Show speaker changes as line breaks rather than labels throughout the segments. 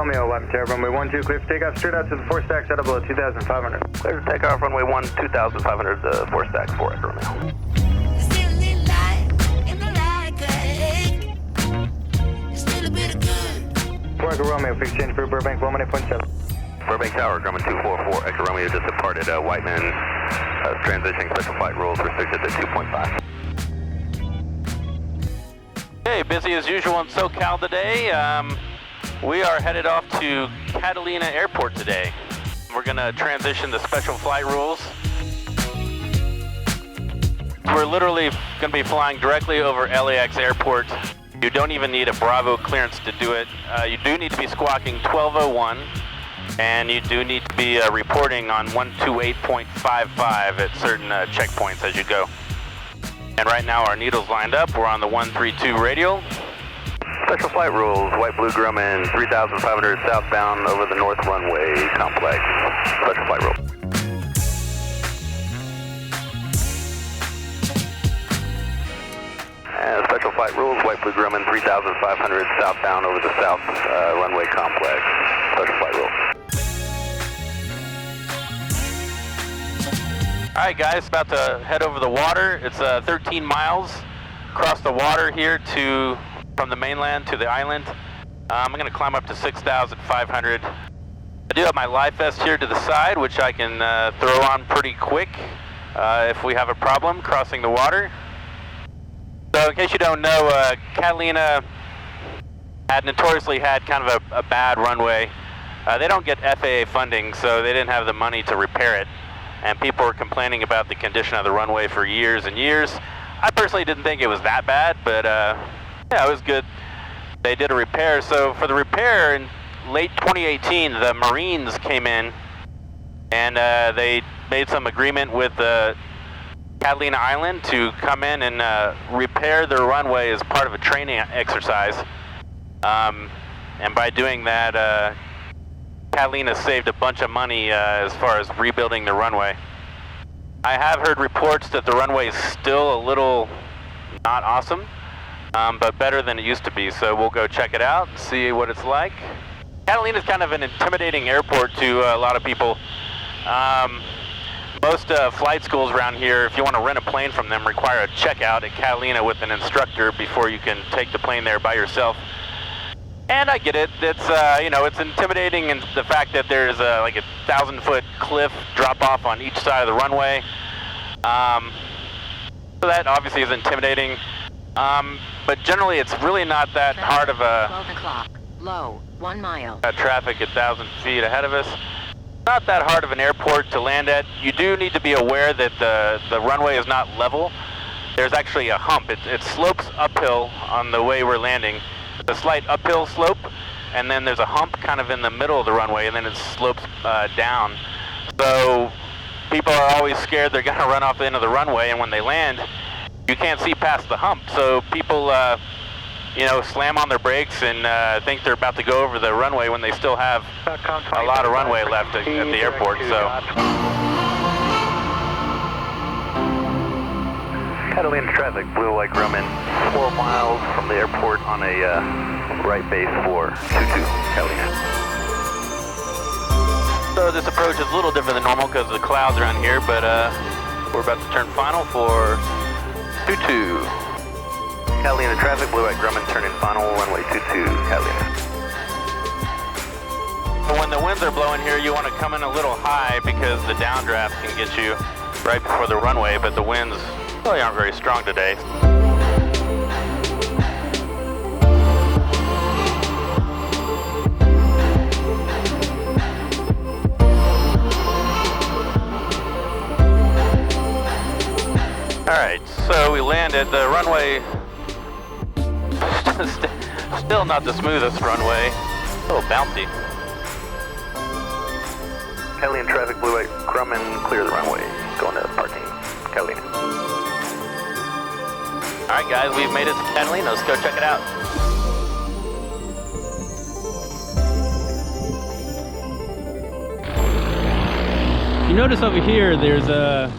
Romeo, Whiteman Airport, runway 12, clear for takeoff, straight out to the 4 stacks, out of below 2,500.
Clear to take off, runway 2,500, 4 stacks, 4 Echo Romeo.
Echo Romeo, fixed change for Burbank, 118.7.
Burbank Tower, Grumman 244, Echo Romeo just departed Whiteman, transitioning special flight rules restricted to 2.5.
Hey, busy as usual in SoCal today. We are headed off to Catalina Airport today. We're gonna transition to special flight rules. We're literally gonna be flying directly over LAX Airport. You don't even need a Bravo clearance to do it. You do need to be squawking 1201, and you do need to be reporting on 128.55 at certain checkpoints as you go. And right now our needle's lined up. We're on the 132 radial.
Special flight rules, White Blue Grumman 3,500 southbound over the north runway complex. Special flight rule. And special flight rules, White Blue Grumman 3,500 southbound over the south runway complex. Special flight rule.
Alright guys, about to head over the water. It's 13 miles across the water here from the mainland to the island. I'm going to climb up to 6,500. I do have my life vest here to the side, which I can throw on pretty quick if we have a problem crossing the water. So in case you don't know, Catalina had notoriously had kind of a bad runway. They don't get FAA funding, so they didn't have the money to repair it. And people were complaining about the condition of the runway for years and years. I personally didn't think it was that bad, but yeah, it was good. They did a repair. So for the repair in late 2018, the Marines came in and they made some agreement with Catalina Island to come in and repair their runway as part of a training exercise. And by doing that, Catalina saved a bunch of money as far as rebuilding the runway. I have heard reports that the runway is still a little not awesome, but better than it used to be, so we'll go check it out and see what it's like. Catalina is kind of an intimidating airport to a lot of people. Most flight schools around here, if you want to rent a plane from them, require a checkout at Catalina with an instructor before you can take the plane there by yourself. And I get it. It's you know, it's intimidating in the fact that there's like a 1,000-foot cliff drop off on each side of the runway. So that obviously is intimidating. But generally, it's really not that hard of a
12 o'clock. Low, 1 mile.
Traffic 1,000 feet ahead of us. Not that hard of an airport to land at. You do need to be aware that the runway is not level. There's actually a hump. It slopes uphill on the way we're landing. A slight uphill slope, and then there's a hump kind of in the middle of the runway, and then it slopes down. So people are always scared they're going to run off the end of the runway, and when they land, you can't see past the hump. So people, you know, slam on their brakes and think they're about to go over the runway when they still have a lot of runway left at the airport. So.
Catalina traffic, Blue White Grumman, 4 miles from the airport on a right base for 22, Catalina.
So this approach is a little different than normal because the clouds around here, but we're about to turn final for 22.
Catalina traffic, Blue White Grumman, turn in final, runway 22, Catalina.
So when the winds are blowing here, you want to come in a little high because the downdraft can get you right before the runway, but the winds really aren't very strong today. Alright, so we landed. The runway, still not the smoothest runway, a little bouncy.
Catalina traffic, Blue White Grumman, clear the runway, going to parking, Catalina.
Alright guys, we've made it to Catalina. Let's go check it out. You notice over here there's a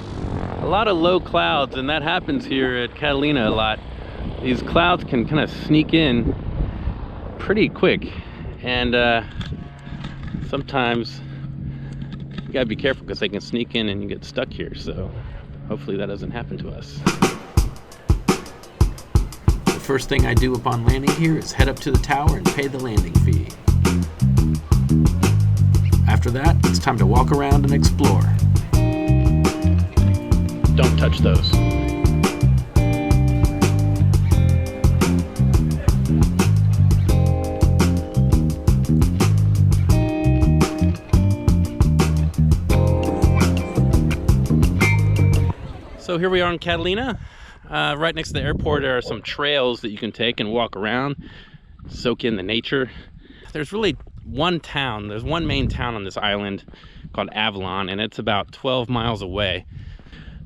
lot of low clouds, and that happens here at Catalina a lot. These clouds can kind of sneak in pretty quick, and sometimes you gotta be careful because they can sneak in and you get stuck here. So hopefully that doesn't happen to us.
The first thing I do upon landing here is head up to the tower and pay the landing fee. After that, it's time to walk around and explore.
Don't touch those. So here we are in Catalina. Right next to the airport there are some trails that you can take and walk around, soak in the nature. There's really one town, there's one main town on this island called Avalon, and it's about 12 miles away.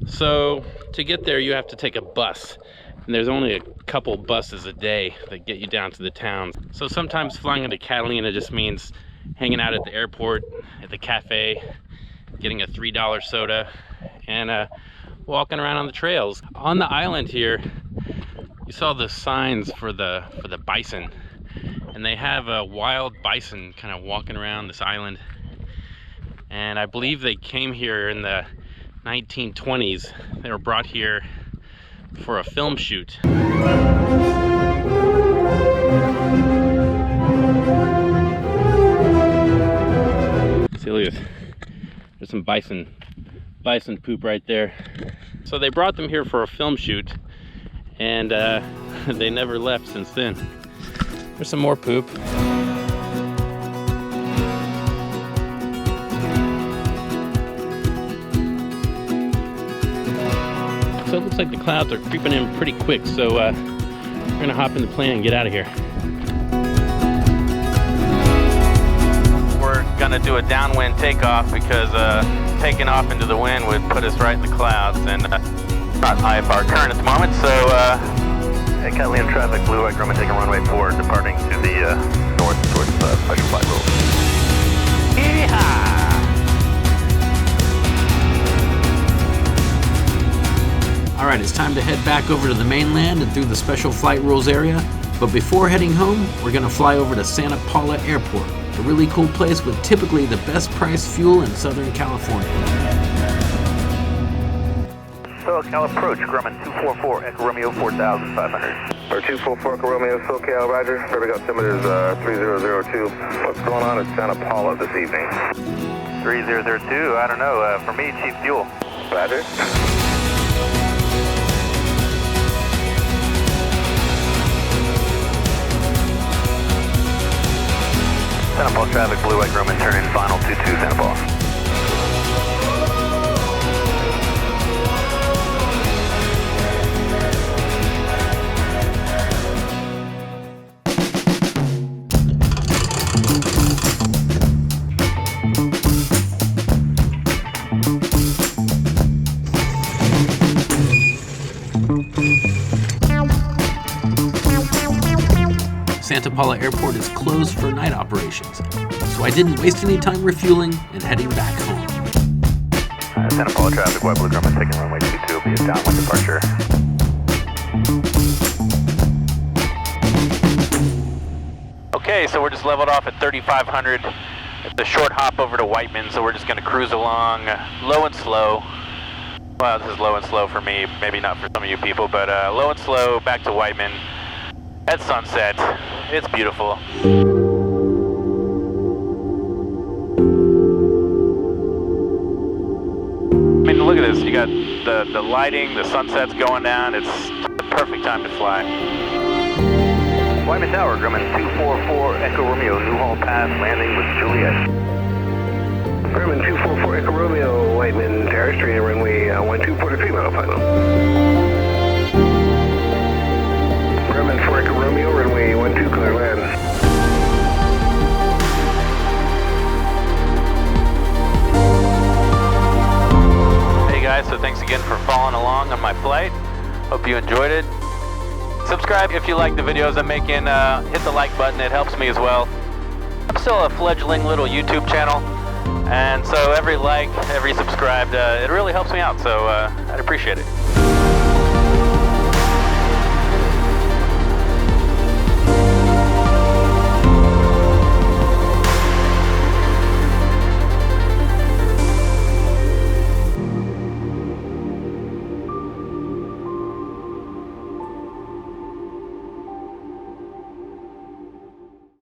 So to get there you have to take a bus, and there's only a couple buses a day that get you down to the town. So sometimes flying into Catalina just means hanging out at the airport, at the cafe, getting a $3 soda, and walking around on the trails. On the island here, you saw the signs for the bison, and they have a wild bison kind of walking around this island. And I believe they came here in the 1920s. They were brought here for a film shoot. See, look at this. There's some bison poop right there. So they brought them here for a film shoot, and they never left since then. There's some more poop. So it looks like the clouds are creeping in pretty quick, so we're gonna hop in the plane and get out of here. We're gonna do a downwind takeoff because taking off into the wind would put us right in the clouds, and not high bar current at the moment, so
Hey, Catalina traffic, Blue White Grumman taking runway 4, departing to the north towards special flight rules.
Yeehaw!
Alright, it's time to head back over to the mainland and through the special flight rules area. But before heading home, we're going to fly over to Santa Paula Airport, a really cool place with typically the best priced fuel in Southern California.
SoCal approach, Grumman 244, Echo Romeo 4500.
Or 244 Echo Romeo, SoCal, Roger. Perfect altimeter is 3002. What's going on at Santa Paula this evening?
3002, I don't know, for me, cheap fuel.
Roger.
Santa Paula traffic, Blue White Grumman, turn in final 22 Santa Paula.
Santa Paula Airport is closed for night operations, so I didn't waste any time refueling and heading back home.
Santa Paula traffic, White Blue Grumman taking runway 22 will be a downwind departure.
Okay, so we're just leveled off at 3,500. It's a short hop over to Whiteman, so we're just gonna cruise along low and slow. Well, this is low and slow for me, maybe not for some of you people, but low and slow back to Whiteman at sunset. It's beautiful. I mean, look at this. You got the lighting, the sunset's going down. It's the perfect time to fly.
Whiteman Tower, Grumman 244, Echo Romeo, Newhall Pass, landing with Juliet.
Grumman 244 Echo Romeo, Whiteman Tower, straight runway 1243, mile final. Grumman 4 Echo Romeo, runway 12, clear land.
Hey guys, so thanks again for following along on my flight. Hope you enjoyed it. Subscribe if you like the videos I'm making. Hit the like button, it helps me as well. I'm still a fledgling little YouTube channel, and so every like, every subscribed, it really helps me out, so I'd appreciate it.